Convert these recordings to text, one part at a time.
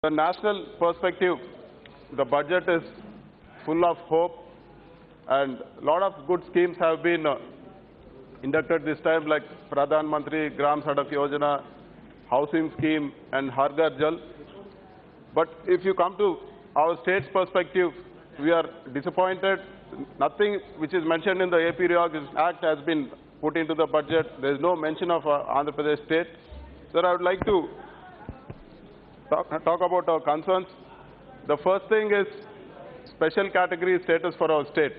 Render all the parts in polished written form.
The national perspective, the budget is full of hope, and a lot of good schemes have been inducted this time, like Pradhan Mantri Gram Sadak Yojana, housing scheme, and Har Ghar Jal. But if you come to our state's perspective, we are disappointed. Nothing which is mentioned in the AP Reorganization Act has been put into the budget. There is no mention of Andhra Pradesh state. Sir, I would like to talk about our concerns. The first thing is special category status for our state.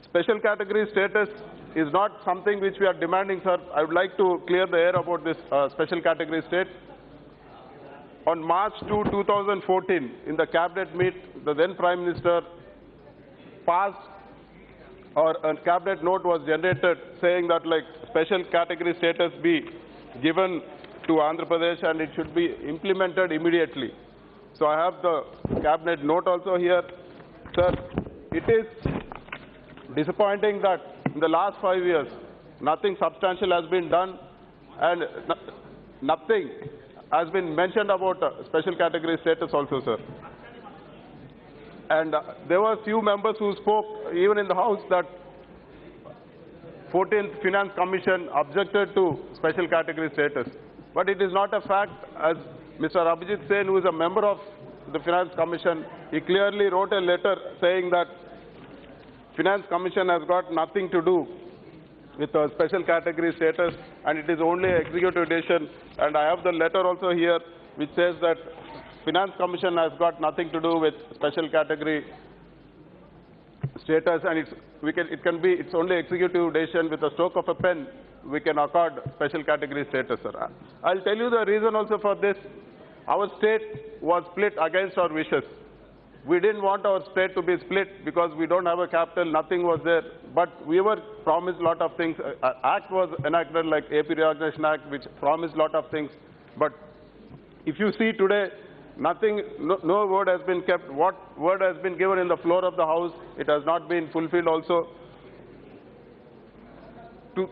Special category status is not something which we are demanding, sir. I would like to clear the air about this special category state. On March 2, 2014, in the cabinet meet, the then Prime Minister passed, or a cabinet note was generated saying that like special category status be given to Andhra Pradesh and it should be implemented immediately. So I have the cabinet note also here. Sir, it is disappointing that in the last 5 years, nothing substantial has been done and nothing has been mentioned about special category status also, sir. And there were few members who spoke, even in the House, that 14th Finance Commission objected to special category status. But it is not a fact, as Mr. Abhijit Sen, who is a member of the Finance Commission, he clearly wrote a letter saying that Finance Commission has got nothing to do with a special category status and it is only executive decision. And I have the letter also here which says that Finance Commission has got nothing to do with special category status and it's only executive decision. With a stroke of a pen we can accord special category status, sir. I'll tell you the reason also for this. Our state was split against our wishes. We didn't want our state to be split because we don't have a capital, nothing was there. But we were promised a lot of things. Act was enacted like AP Reorganization Act, which promised a lot of things. But if you see today, nothing, no word has been kept. What word has been given in the floor of the House, it has not been fulfilled also. To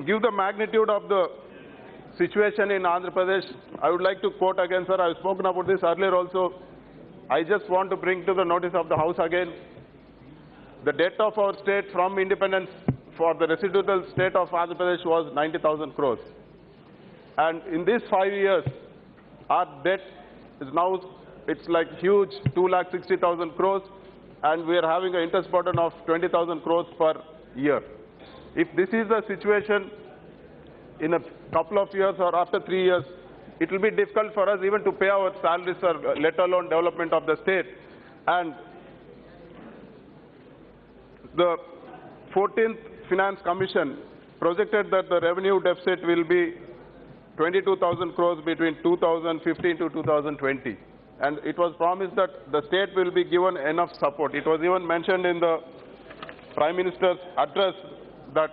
give the magnitude of the situation in Andhra Pradesh, I would like to quote again, sir. I've spoken about this earlier also. I just want to bring to the notice of the House again. The debt of our state from independence for the residual state of Andhra Pradesh was 90,000 crores. And in these 5 years, our debt is now, it's like huge, 2,60,000 crores, and we are having an interest burden of 20,000 crores per year. If this is the situation in a couple of years or after 3 years, it will be difficult for us even to pay our salaries, or let alone development of the state. And the 14th Finance Commission projected that the revenue deficit will be 22,000 crores between 2015 to 2020. And it was promised that the state will be given enough support. It was even mentioned in the Prime Minister's address that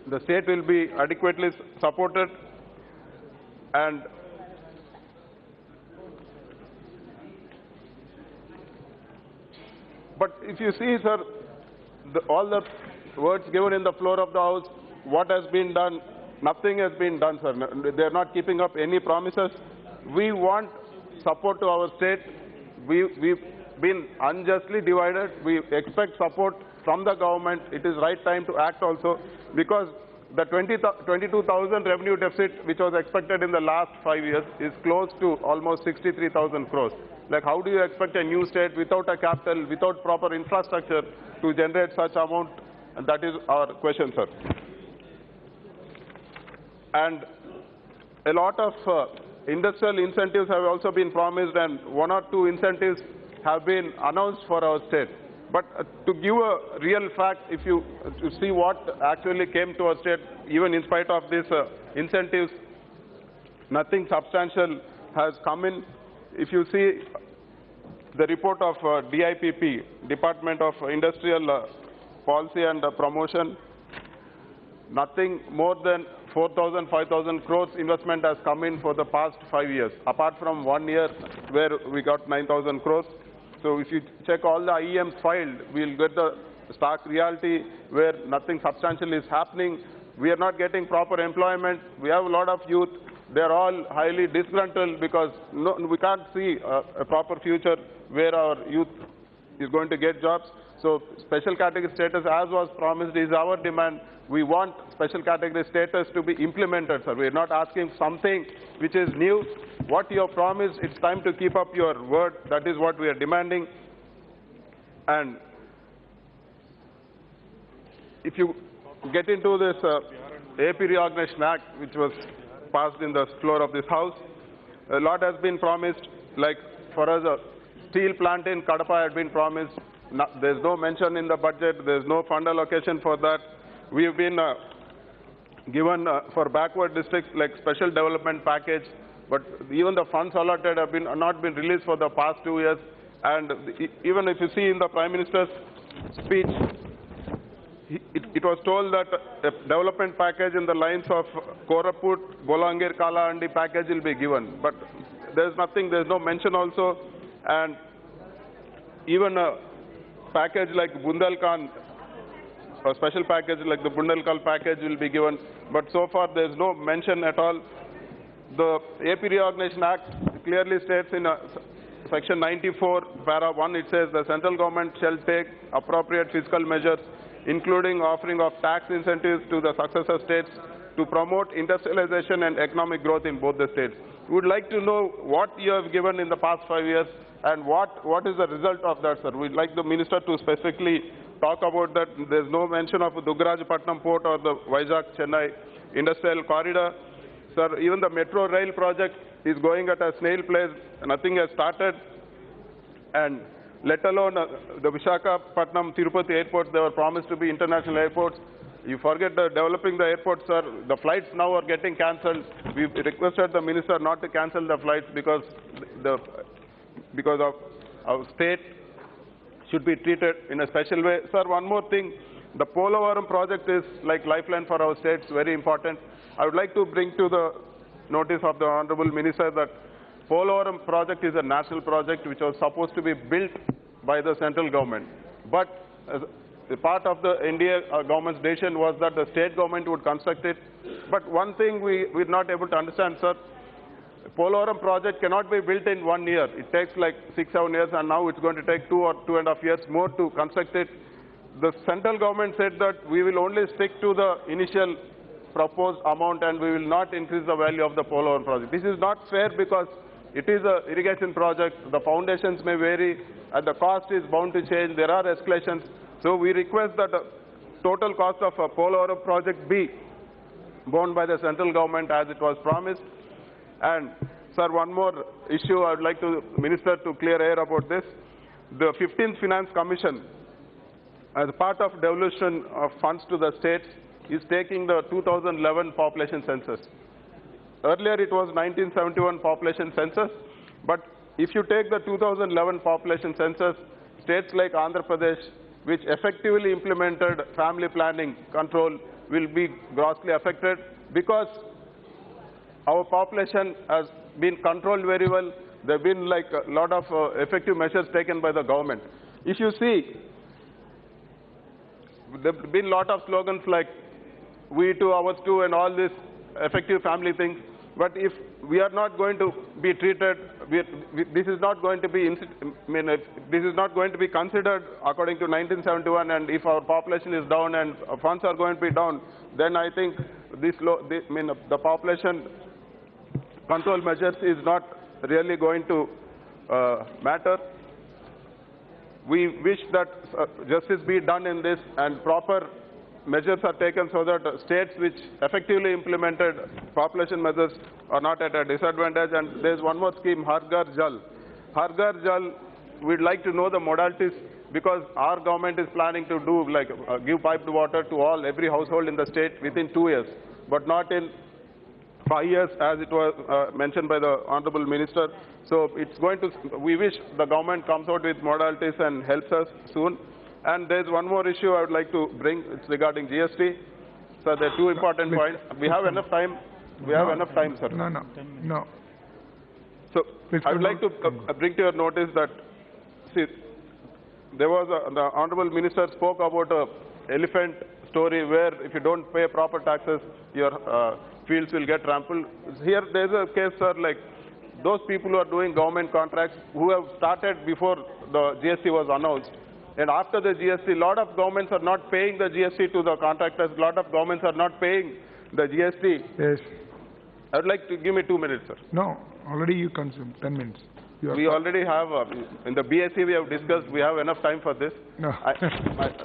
the state will be adequately supported. And but if you see, sir, all the words given in the floor of the House, what has been done? Nothing has been done, sir. They are not keeping up any promises. We want support to our state. We've been unjustly divided. We expect support from the government. It is right time to act also, because the 22,000 revenue deficit which was expected in the last 5 years is close to almost 63,000 crores. Like, how do you expect a new state without a capital, without proper infrastructure to generate such amount? And that is our question, sir. And a lot of industrial incentives have also been promised, and 1 or 2 incentives have been announced for our state. But to give a real fact, if you see what actually came to our state, even in spite of these incentives, nothing substantial has come in. If you see the report of DIPP, Department of Industrial Policy and Promotion, nothing more than 4,000, 5,000 crores investment has come in for the past 5 years, apart from 1 year where we got 9,000 crores. So if you check all the IEMs filed, we'll get the stark reality where nothing substantial is happening. We are not getting proper employment. We have a lot of youth. They are all highly disgruntled because we can't see a proper future where our youth is going to get jobs. So special category status, as was promised, is our demand. We want special category status to be implemented, sir. We are not asking something which is new. What you have promised, it's time to keep up your word. That is what we are demanding. And if you get into this AP Reorganization Act, which was passed in the floor of this House, a lot has been promised. Like for us, a steel plant in Kadapa had been promised. No, there's no mention in the budget. There's no fund allocation for that. We've been given for backward districts like special development package, but even the funds allotted have not been released for the past 2 years. And even if you see in the Prime Minister's speech, it was told that a development package in the lines of Koraput, Bolangir, Kalahandi package will be given. But there's nothing, there's no mention also. And even a package like Bundelkhand, a special package like the Bundelkhand package will be given. But so far there's no mention at all. The AP Reorganization Act clearly states in Section 94, Para 1, it says the central government shall take appropriate fiscal measures, including offering of tax incentives to the successor states to promote industrialization and economic growth in both the states. We would like to know what you have given in the past 5 years and what is the result of that, sir. We'd like the minister to specifically talk about that. There's no mention of Duggarajapatnam Port or the Vizag-Chennai Industrial Corridor. Sir, even the metro rail project is going at a snail pace. Nothing has started. And let alone the Visakhapatnam, Tirupati airports, they were promised to be international airports. You forget developing the airports, sir. The flights now are getting cancelled. We've requested the minister not to cancel the flights because of our state should be treated in a special way. Sir, one more thing. The Polavaram project is like lifeline for our states, very important. I would like to bring to the notice of the Honorable Minister that Polavaram project is a national project which was supposed to be built by the central government. But as a part of the NDA government's decision was that the state government would construct it. But one thing we're not able to understand, sir, Polavaram project cannot be built in 1 year. It takes like 6-7 years, and now it's going to take 2 or 2.5 years more to construct it. The central government said that we will only stick to the initial proposed amount and we will not increase the value of the Polavaram project. This is not fair because it is an irrigation project. The foundations may vary and the cost is bound to change. There are escalations. So we request that the total cost of a Polavaram project be borne by the central government as it was promised. And sir, one more issue I would like to minister to clear air about this. The 15th Finance Commission, as part of devolution of funds to the states, is taking the 2011 population census. Earlier it was 1971 population census, but if you take the 2011 population census, states like Andhra Pradesh, which effectively implemented family planning control, will be grossly affected because our population has been controlled very well. There have been like a lot of effective measures taken by the government. If you see, there have been a lot of slogans like we too, ours too, and all this effective family things. But if we are not going to be treated, this is not going to be, this is not going to be considered according to 1971. And if our population is down and funds are going to be down, then I think the population control measures is not really going to matter. We wish that justice be done in this and proper measures are taken so that states which effectively implemented population measures are not at a disadvantage. And there is one more scheme, Har Ghar Jal. Har Ghar Jal, we'd like to know the modalities because our government is planning to do like give piped water to every household in the state within 2 years, but not in 5 years as it was mentioned by the Honorable Minister. So it's going to, we wish the government comes out with modalities and helps us soon. And there's one more issue I would like to bring. It's regarding GST. So there are two important points. We have enough time. We have enough time, sir. No. So I would like to bring to your notice that, see, there was the Honorable Minister spoke about a elephant story where if you don't pay proper taxes, your fields will get trampled. Here there is a case, sir, like those people who are doing government contracts who have started before the GST was announced. And after the GST, a lot of governments are not paying the GST to the contractors. A lot of governments are not paying the GST. Yes. I would like to give me 2 minutes, sir. No, already you consumed 10 minutes. We already have, in the BSc we have discussed, we have enough time for this. No.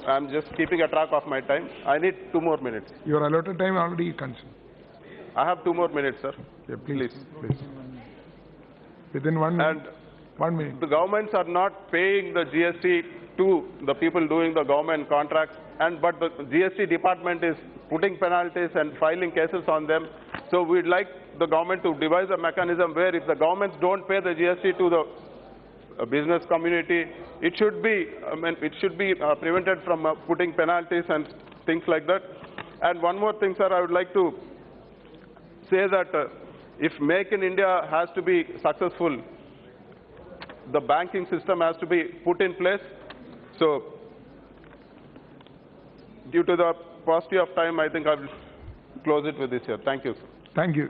I'm just keeping a track of my time. I need 2 more minutes. Your allotted time already you consumed. I have 2 more minutes, sir. Yeah, please. Within 1 minute. And 1 minute. the governments are not paying the GST to the people doing the government contracts, but the GST department is putting penalties and filing cases on them. So we'd like the government to devise a mechanism where if the governments don't pay the GST to the business community, it should be, prevented from putting penalties and things like that. And one more thing, sir, I would like to say that if Make in India has to be successful, the banking system has to be put in place. So, due to the paucity of time, I think I will close it with this here. Thank you, sir. Thank you.